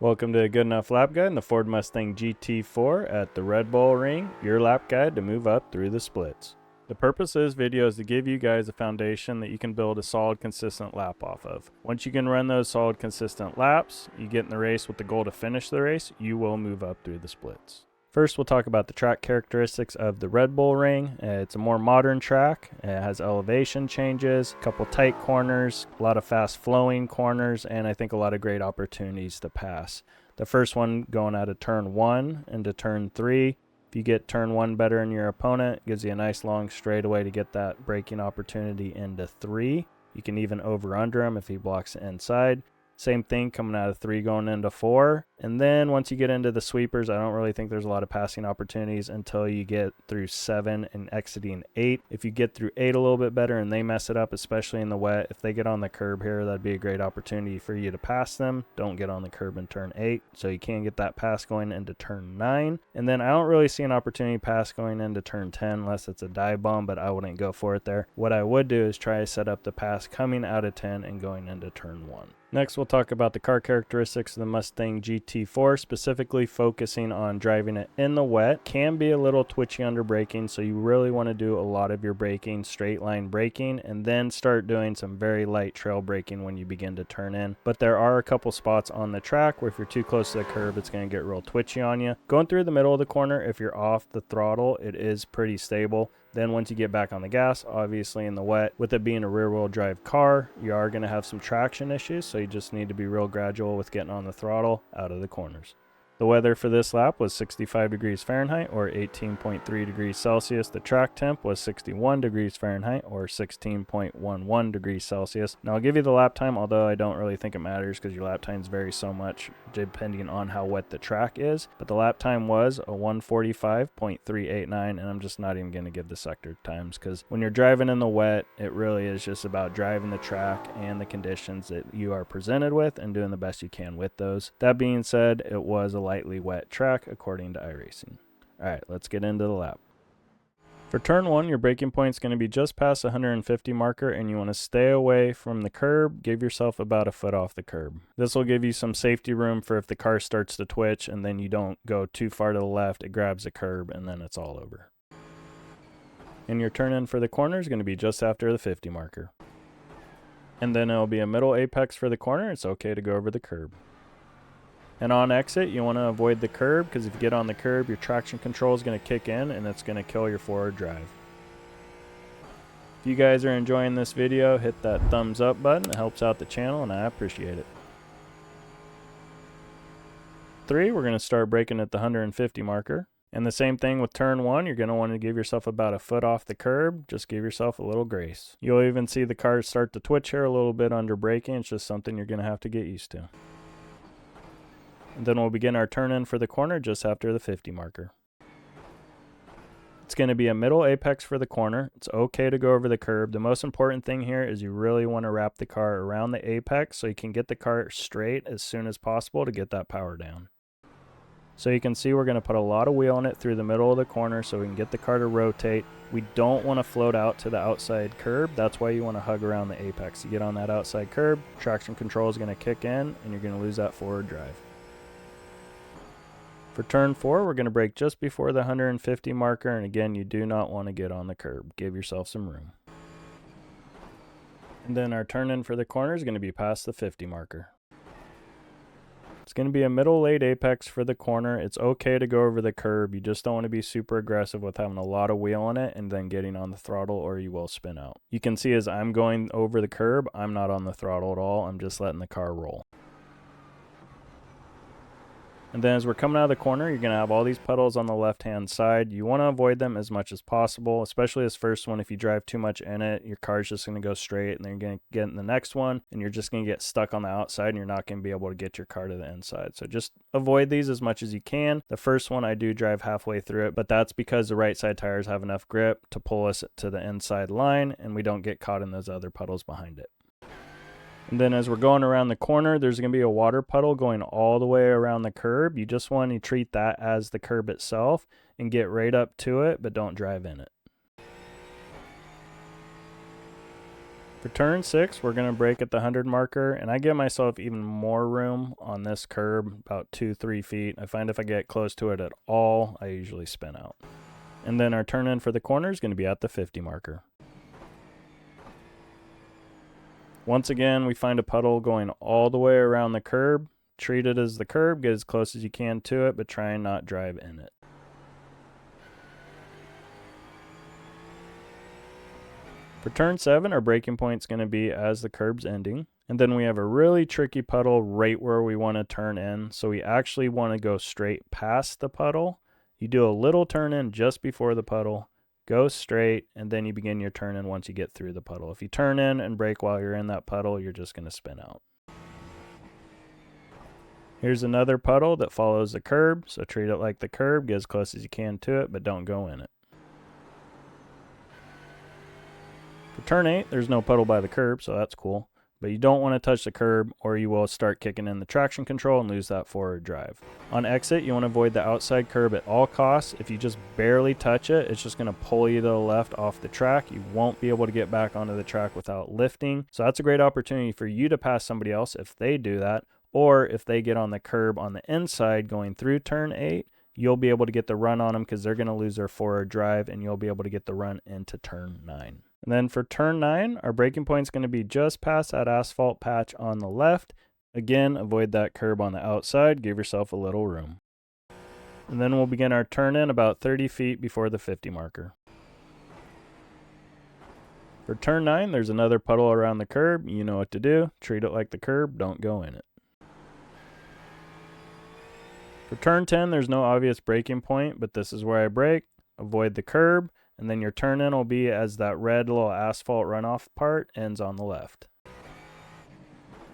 Welcome to a Good Enough Lap Guide in the Ford Mustang GT4 at the Red Bull Ring, your lap guide to move up through the splits. The purpose of this video is to give you guys a foundation that you can build a solid, consistent lap off of. Once you can run those solid, consistent laps, you get in the race with the goal to finish the race, you will move up through the splits. First, we'll talk about the track characteristics of the Red Bull Ring. It's a more modern track. It has elevation changes, a couple tight corners, a lot of fast flowing corners, and I think a lot of great opportunities to pass. The first one going out of turn 1 into turn 3. If you get turn 1 better than your opponent, it gives you a nice long straightaway to get that braking opportunity into 3. You can even over-under him if he blocks the inside. Same thing coming out of 3 going into 4. And then once you get into the sweepers, I don't really think there's a lot of passing opportunities until you get through 7 and exiting 8. If you get through 8 a little bit better and they mess it up, especially in the wet, if they get on the curb here, that'd be a great opportunity for you to pass them. Don't get on the curb in turn 8, so you can get that pass going into turn 9. And then I don't really see an opportunity pass going into turn 10 unless it's a dive bomb, but I wouldn't go for it there. What I would do is try to set up the pass coming out of 10 and going into turn 1. Next, we'll talk about the car characteristics of the Mustang GT4, specifically focusing on driving it in the wet. Can be a little twitchy under braking, so you really want to do a lot of your braking, straight line braking, and then start doing some very light trail braking when you begin to turn in. But there are a couple spots on the track where if you're too close to the curb, it's going to get real twitchy on you. Going through the middle of the corner, if you're off the throttle, it is pretty stable. Then once you get back on the gas, obviously in the wet, with it being a rear-wheel drive car, you are going to have some traction issues, so you just need to be real gradual with getting on the throttle out of the corners. The weather for this lap was 65 degrees Fahrenheit or 18.3 degrees Celsius. The track temp was 61 degrees Fahrenheit or 16.11 degrees Celsius. Now I'll give you the lap time, although I don't really think it matters because your lap times vary so much depending on how wet the track is. But the lap time was a 145.389, and I'm just not even going to give the sector times because when you're driving in the wet, it really is just about driving the track and the conditions that you are presented with and doing the best you can with those. That being said, it was a lightly wet track according to iRacing. Alright, let's get into the lap. For turn 1, your braking point is going to be just past the 150 marker, and you want to stay away from the curb. Give yourself about a foot off the curb. This will give you some safety room for if the car starts to twitch and then you don't go too far to the left, it grabs the curb and then it's all over. And your turn in for the corner is going to be just after the 50 marker. And then it'll be a middle apex for the corner. It's okay to go over the curb. And on exit, you want to avoid the curb because if you get on the curb, your traction control is going to kick in and it's going to kill your forward drive. If you guys are enjoying this video, hit that thumbs up button. It helps out the channel and I appreciate it. 3, we're going to start braking at the 150 marker. And the same thing with turn 1, you're going to want to give yourself about a foot off the curb. Just give yourself a little grace. You'll even see the cars start to twitch here a little bit under braking. It's just something you're going to have to get used to. And then we'll begin our turn in for the corner just after the 50 marker. It's going to be a middle apex for the corner. It's okay to go over the curb. The most important thing here is you really want to wrap the car around the apex so you can get the car straight as soon as possible to get that power down. So you can see we're going to put a lot of wheel in it through the middle of the corner so we can get the car to rotate. We don't want to float out to the outside curb. That's why you want to hug around the apex. You get on that outside curb, traction control is going to kick in and you're going to lose that forward drive. For turn 4, we're going to brake just before the 150 marker, and again, you do not want to get on the curb. Give yourself some room. And then our turn in for the corner is going to be past the 50 marker. It's going to be a middle late apex for the corner. It's okay to go over the curb. You just don't want to be super aggressive with having a lot of wheel in it and then getting on the throttle or you will spin out. You can see as I'm going over the curb, I'm not on the throttle at all. I'm just letting the car roll. And then as we're coming out of the corner, you're going to have all these puddles on the left-hand side. You want to avoid them as much as possible, especially this first one. If you drive too much in it, your car's just going to go straight, and then you're going to get in the next one, and you're just going to get stuck on the outside, and you're not going to be able to get your car to the inside. So just avoid these as much as you can. The first one, I do drive halfway through it, but that's because the right side tires have enough grip to pull us to the inside line, and we don't get caught in those other puddles behind it. And then as we're going around the corner, there's going to be a water puddle going all the way around the curb. You just want to treat that as the curb itself and get right up to it, but don't drive in it. For turn 6, we're going to brake at the 100 marker, and I give myself even more room on this curb, about 2-3 feet. I find if I get close to it at all, I usually spin out. And then our turn in for the corner is going to be at the 50 marker. Once again, we find a puddle going all the way around the curb. Treat it as the curb, get as close as you can to it, but try and not drive in it. For turn 7, our braking point is going to be as the curb's ending. And then we have a really tricky puddle right where we want to turn in. So we actually want to go straight past the puddle. You do a little turn in just before the puddle, go straight, and then you begin your turn in once you get through the puddle. If you turn in and brake while you're in that puddle, you're just going to spin out. Here's another puddle that follows the curb. So treat it like the curb, get as close as you can to it, but don't go in it. For turn 8, there's no puddle by the curb, so that's cool. But you don't want to touch the curb or you will start kicking in the traction control and lose that forward drive. On exit, you want to avoid the outside curb at all costs. If you just barely touch it, it's just going to pull you to the left off the track. You won't be able to get back onto the track without lifting. So that's a great opportunity for you to pass somebody else if they do that, or if they get on the curb on the inside going through turn 8, you'll be able to get the run on them because they're going to lose their forward drive and you'll be able to get the run into turn 9. And then for turn 9, our braking point is going to be just past that asphalt patch on the left. Again, avoid that curb on the outside. Give yourself a little room. And then we'll begin our turn in about 30 feet before the 50 marker. For turn 9, there's another puddle around the curb. You know what to do. Treat it like the curb. Don't go in it. For turn 10, there's no obvious braking point, but this is where I brake. Avoid the curb. And then your turn in will be as that red little asphalt runoff part ends on the left.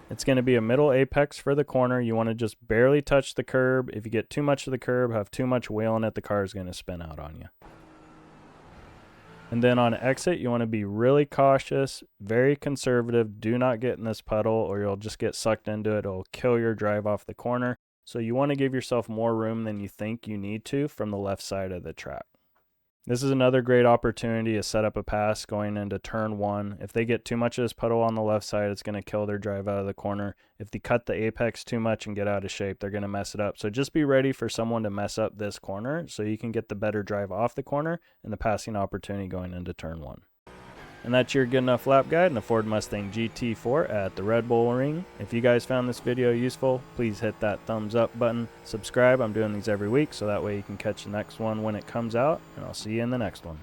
It's going to be a middle apex for the corner. You want to just barely touch the curb. If you get too much of the curb, have too much wheel in it, the car is going to spin out on you. And then on exit, you want to be really cautious, very conservative. Do not get in this puddle or you'll just get sucked into it. It'll kill your drive off the corner. So you want to give yourself more room than you think you need to from the left side of the track. This is another great opportunity to set up a pass going into turn 1. If they get too much of this puddle on the left side, it's going to kill their drive out of the corner. If they cut the apex too much and get out of shape, they're going to mess it up. So just be ready for someone to mess up this corner so you can get the better drive off the corner and the passing opportunity going into turn 1. And that's your good enough lap guide in the Ford Mustang GT4 at the Red Bull Ring. If you guys found this video useful, please hit that thumbs up button. Subscribe. I'm doing these every week, so that way you can catch the next one when it comes out. And I'll see you in the next one.